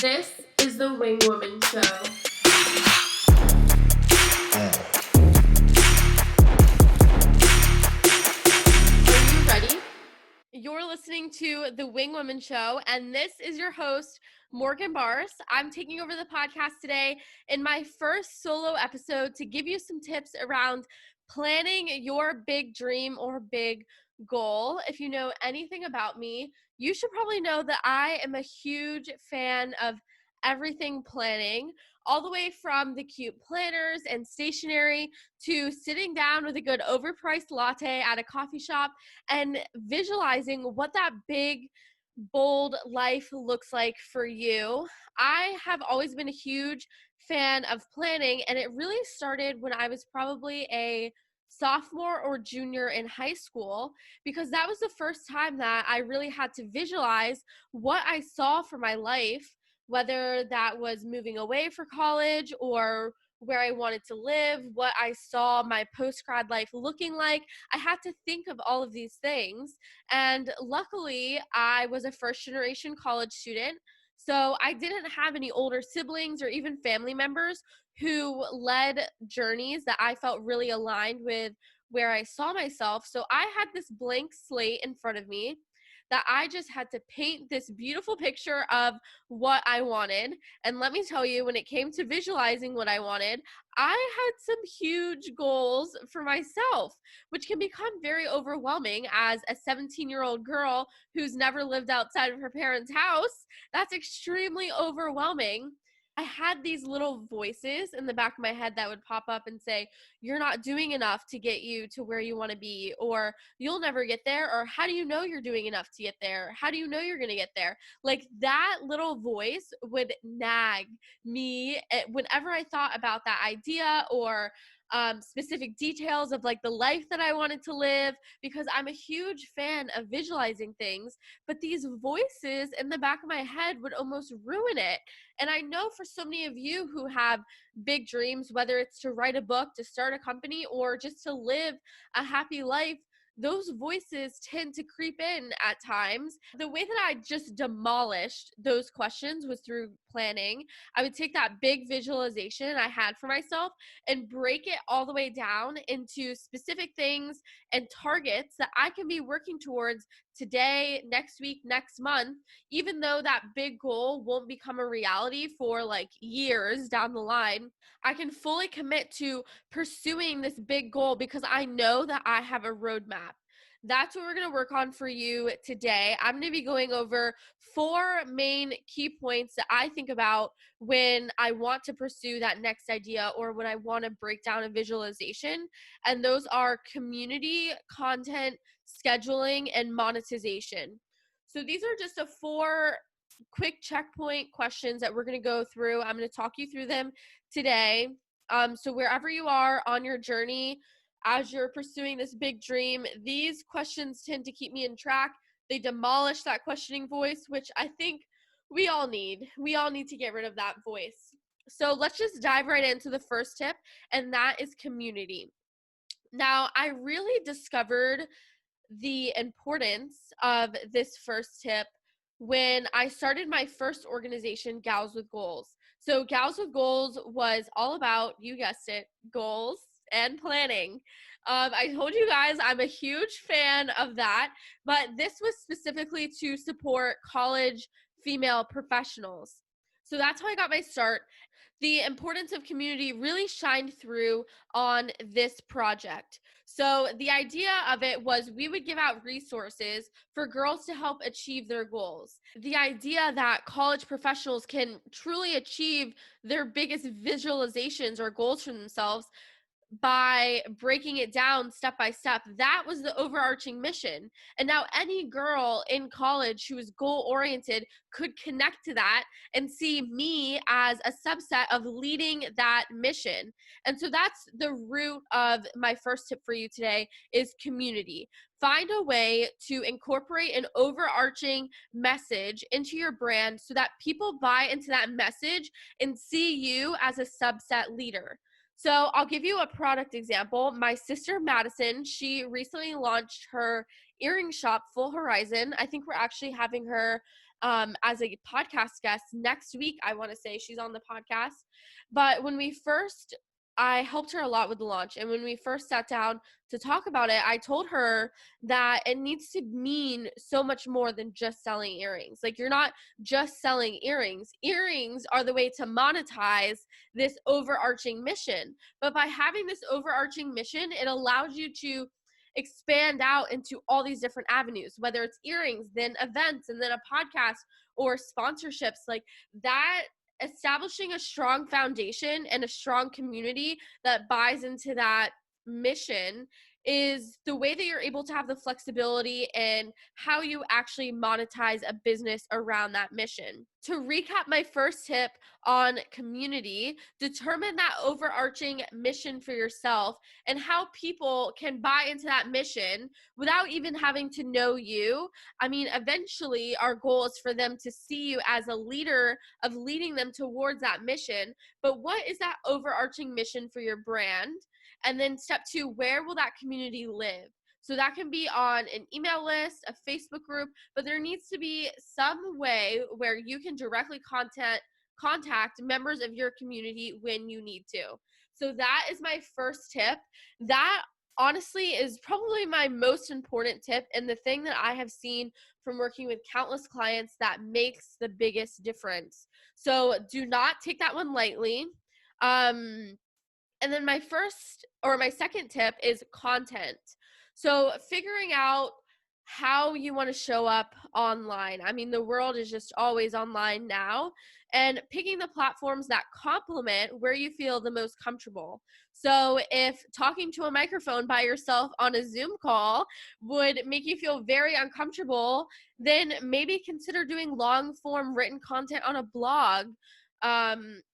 This is the Wing Woman Show. Are you ready? You're listening to the Wing Woman Show, and this is your host, Morgan Barse. I'm taking over the podcast today in my first solo episode to give you some tips around planning your big dream or big goal. If you know anything about me, you should probably know that I am a huge fan of everything planning, all the way from the cute planners and stationery to sitting down with a good overpriced latte at a coffee shop and visualizing what that big, bold life looks like for you. I have always been a huge fan of planning, and it really started when I was probably a sophomore or junior in high school, because that was the first time that I really had to visualize what I saw for my life, whether that was moving away for college or where I wanted to live, what I saw my post-grad life looking like. I had to think of all of these things. And luckily, I was a first-generation college student. So I didn't have any older siblings or even family members who led journeys that I felt really aligned with where I saw myself. So I had this blank slate in front of me that I just had to paint this beautiful picture of what I wanted. And let me tell you, when it came to visualizing what I wanted, I had some huge goals for myself, which can become very overwhelming as a 17-year-old girl who's never lived outside of her parents' house. That's extremely overwhelming. I had these little voices in the back of my head that would pop up and say, you're not doing enough to get you to where you want to be, or you'll never get there, or how do you know you're doing enough to get there? How do you know you're going to get there? Like, that little voice would nag me whenever I thought about that idea or specific details of like the life that I wanted to live, because I'm a huge fan of visualizing things, but these voices in the back of my head would almost ruin it. And I know for so many of you who have big dreams, whether it's to write a book, to start a company, or just to live a happy life, those voices tend to creep in at times. The way that I just demolished those questions was through planning. I would take that big visualization I had for myself and break it all the way down into specific things and targets that I can be working towards today, next week, next month, even though that big goal won't become a reality for like years down the line. I can fully commit to pursuing this big goal because I know that I have a roadmap. That's what we're going to work on for you today. I'm going to be going over 4 main key points that I think about when I want to pursue that next idea or when I want to break down a visualization. And those are community, content, scheduling, and monetization. So these are just a 4 quick checkpoint questions that we're going to go through. I'm going to talk you through them today. So wherever you are on your journey, as you're pursuing this big dream, these questions tend to keep me in track. They demolish that questioning voice, which I think we all need. We all need to get rid of that voice. So let's just dive right into the first tip, and that is community. Now, I really discovered the importance of this first tip when I started my first organization, Gals with Goals. So Gals with Goals was all about, you guessed it, goals and planning. I told you guys I'm a huge fan of that, but this was specifically to support college female professionals. So that's how I got my start. The importance of community really shined through on this project. So the idea of it was we would give out resources for girls to help achieve their goals. The idea that college professionals can truly achieve their biggest visualizations or goals for themselves by breaking it down step by step. That was the overarching mission. And now any girl in college who is goal oriented could connect to that and see me as a subset of leading that mission. And so that's the root of my first tip for you today is community. Find a way to incorporate an overarching message into your brand so that people buy into that message and see you as a subset leader. So I'll give you a product example. My sister Madison, she recently launched her earring shop, Full Horizon. I think we're actually having her as a podcast guest next week. I want to say she's on the podcast. But I helped her a lot with the launch. And when we first sat down to talk about it, I told her that it needs to mean so much more than just selling earrings. Like, you're not just selling earrings. Earrings are the way to monetize this overarching mission. But by having this overarching mission, it allows you to expand out into all these different avenues, whether it's earrings, then events, and then a podcast or sponsorships. Like that, establishing a strong foundation and a strong community that buys into that mission is the way that you're able to have the flexibility and how you actually monetize a business around that mission. To recap my first tip on community, determine that overarching mission for yourself and how people can buy into that mission without even having to know you. I mean, eventually our goal is for them to see you as a leader of leading them towards that mission. But what is that overarching mission for your brand? And then step 2, where will that community live? So that can be on an email list, a Facebook group, but there needs to be some way where you can directly contact members of your community when you need to. So that is my first tip. That honestly is probably my most important tip, and the thing that I have seen from working with countless clients that makes the biggest difference. So do not take that one lightly. And then my second tip is content. So figuring out how you want to show up online. I mean, the world is just always online now, and picking the platforms that complement where you feel the most comfortable. So if talking to a microphone by yourself on a Zoom call would make you feel very uncomfortable, then maybe consider doing long form written content on a blog,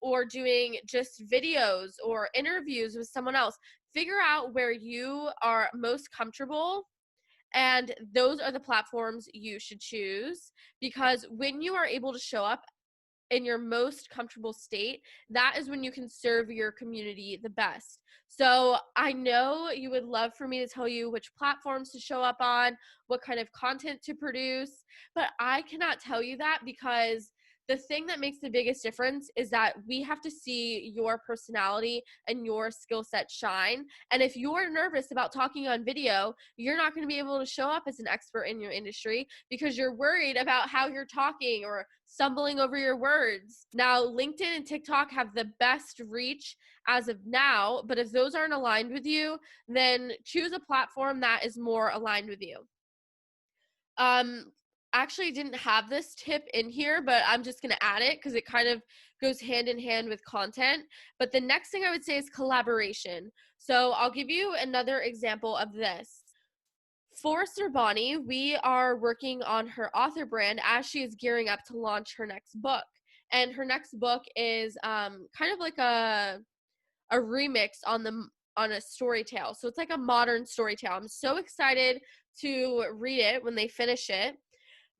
or doing just videos or interviews with someone else. Figure out where you are most comfortable, and those are the platforms you should choose, because when you are able to show up in your most comfortable state, that is when you can serve your community the best. So I know you would love for me to tell you which platforms to show up on, what kind of content to produce, but I cannot tell you that, because the thing that makes the biggest difference is that we have to see your personality and your skill set shine. And if you're nervous about talking on video, you're not going to be able to show up as an expert in your industry because you're worried about how you're talking or stumbling over your words. Now, LinkedIn and TikTok have the best reach as of now, but if those aren't aligned with you, then choose a platform that is more aligned with you. Actually didn't have this tip in here, but I'm just going to add it because it kind of goes hand in hand with content. But the next thing I would say is collaboration. So I'll give you another example of this. For Bonnie, we are working on her author brand as she is gearing up to launch her next book. And her next book is kind of like a remix on a story tale. So it's like a modern story tale. I'm so excited to read it when they finish it.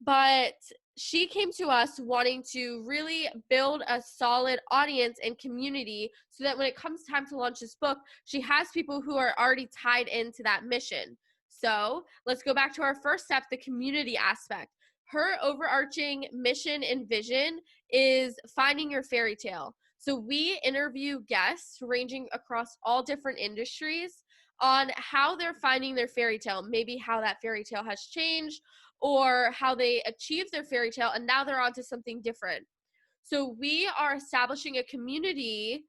But she came to us wanting to really build a solid audience and community so that when it comes time to launch this book, she has people who are already tied into that mission. So let's go back to our first step, the community aspect. Her overarching mission and vision is finding your fairy tale. So we interview guests ranging across all different industries on how they're finding their fairy tale, maybe how that fairy tale has changed, or how they achieved their fairy tale and now they're on to something different. So we are establishing a community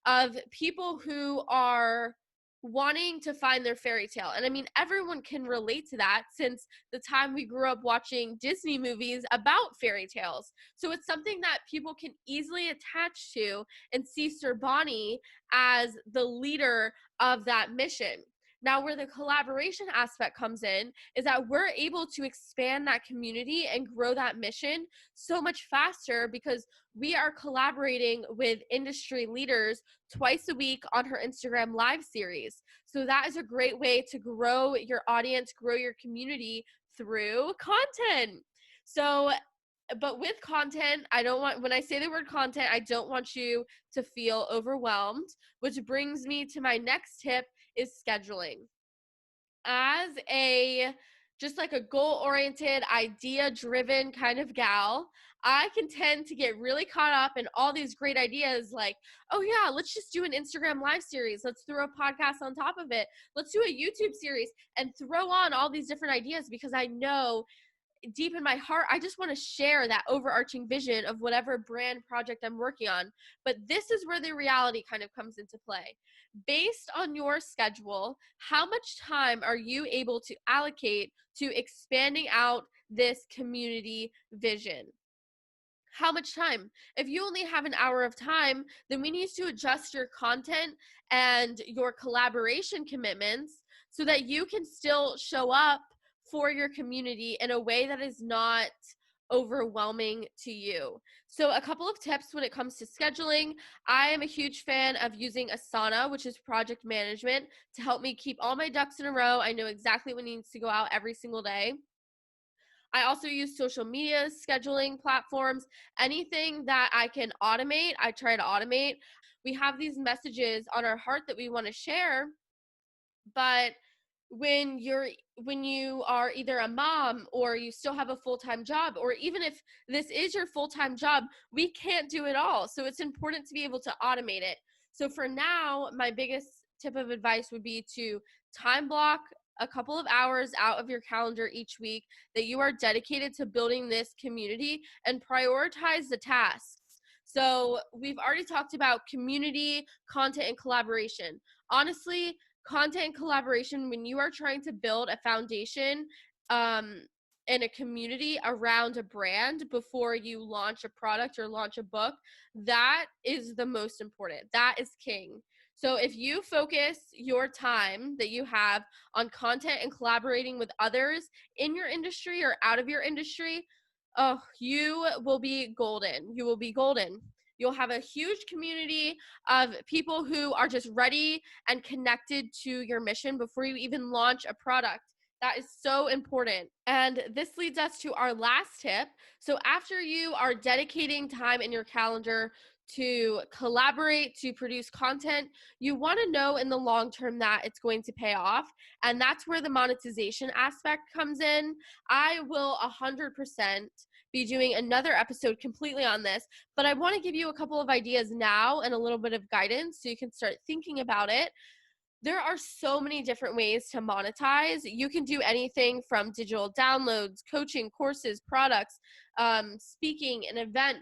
of people who are wanting to find their fairy tale. And I mean, everyone can relate to that since the time we grew up watching Disney movies about fairy tales. So it's something that people can easily attach to and see Bonnie as the leader of that mission. Now, where the collaboration aspect comes in is that we're able to expand that community and grow that mission so much faster because we are collaborating with industry leaders twice a week on her Instagram live series. So that is a great way to grow your audience, grow your community through content. So, but with content, when I say the word content, I don't want you to feel overwhelmed, which brings me to my next tip is scheduling. As a just like a goal-oriented, idea-driven kind of gal, I can tend to get really caught up in all these great ideas like, oh yeah, let's just do an Instagram live series. Let's throw a podcast on top of it. Let's do a YouTube series and throw on all these different ideas because I know deep in my heart, I just want to share that overarching vision of whatever brand project I'm working on. But this is where the reality kind of comes into play. Based on your schedule, how much time are you able to allocate to expanding out this community vision? How much time? If you only have an hour of time, then we need to adjust your content and your collaboration commitments so that you can still show up for your community in a way that is not overwhelming to you. So a couple of tips when it comes to scheduling. I am a huge fan of using Asana, which is project management, to help me keep all my ducks in a row. I know exactly what needs to go out every single day. I also use social media scheduling platforms. Anything that I can automate, I try to automate. We have these messages on our heart that we want to share, but when you are either a mom or you still have a full-time job, or even if this is your full-time job, we can't do it all. So it's important to be able to automate it. So for now, my biggest tip of advice would be to time block a couple of hours out of your calendar each week that you are dedicated to building this community and prioritize the tasks. So we've already talked about community, content, and collaboration. Honestly, content and collaboration, when you are trying to build a foundation and a community around a brand before you launch a product or launch a book, that is the most important. That is king. So if you focus your time that you have on content and collaborating with others in your industry or out of your industry, oh, you will be golden. You will be golden. You'll have a huge community of people who are just ready and connected to your mission before you even launch a product. That is so important. And this leads us to our last tip. So after you are dedicating time in your calendar to collaborate, to produce content, you want to know in the long term that it's going to pay off. And that's where the monetization aspect comes in. I will 100% be doing another episode completely on this, but I want to give you a couple of ideas now and a little bit of guidance so you can start thinking about it. There are so many different ways to monetize. You can do anything from digital downloads, coaching, courses, products, speaking, an event,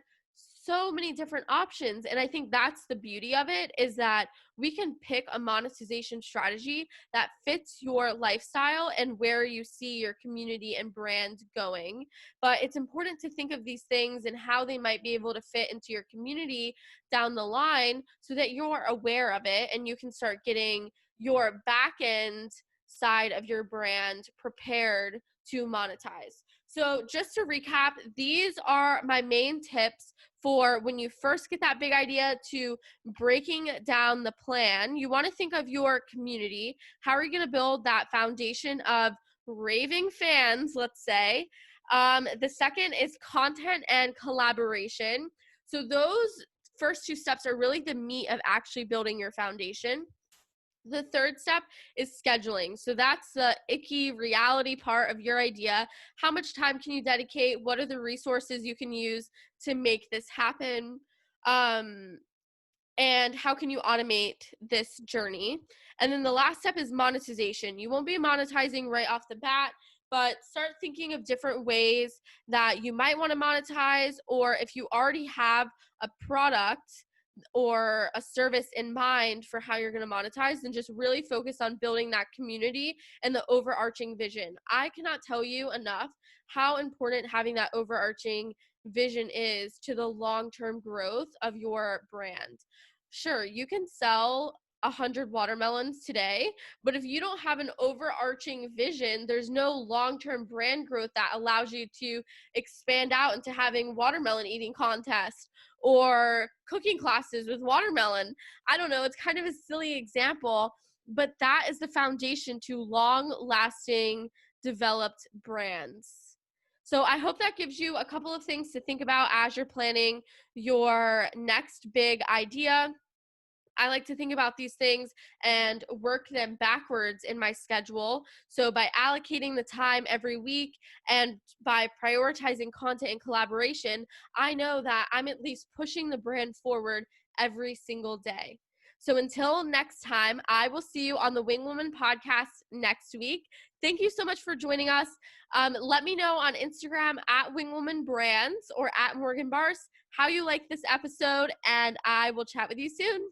so many different options. And I think that's the beauty of it, is that we can pick a monetization strategy that fits your lifestyle and where you see your community and brand going. But it's important to think of these things and how they might be able to fit into your community down the line so that you're aware of it and you can start getting your back end side of your brand prepared to monetize. So just to recap, these are my main tips for when you first get that big idea to breaking down the plan. You want to think of your community. How are you going to build that foundation of raving fans, let's say? The second is content and collaboration. So those first two steps are really the meat of actually building your foundation. The third step is scheduling. So that's the icky reality part of your idea. How much time can you dedicate? What are the resources you can use to make this happen? And how can you automate this journey? And then the last step is monetization. You won't be monetizing right off the bat, but start thinking of different ways that you might want to monetize, or if you already have a product or a service in mind for how you're going to monetize, then just really focus on building that community and the overarching vision. I cannot tell you enough how important having that overarching vision is to the long-term growth of your brand. Sure, you can sell 100 watermelons today, but if you don't have an overarching vision, there's no long-term brand growth that allows you to expand out into having watermelon eating contests or cooking classes with watermelon. I don't know, it's kind of a silly example, but that is the foundation to long-lasting developed brands. So I hope that gives you a couple of things to think about as you're planning your next big idea. I like to think about these things and work them backwards in my schedule. So by allocating the time every week and by prioritizing content and collaboration, I know that I'm at least pushing the brand forward every single day. So until next time, I will see you on the Wing Woman podcast next week. Thank you so much for joining us. Let me know on Instagram at Wing Woman Brands or at Morgan Barse how you like this episode, and I will chat with you soon.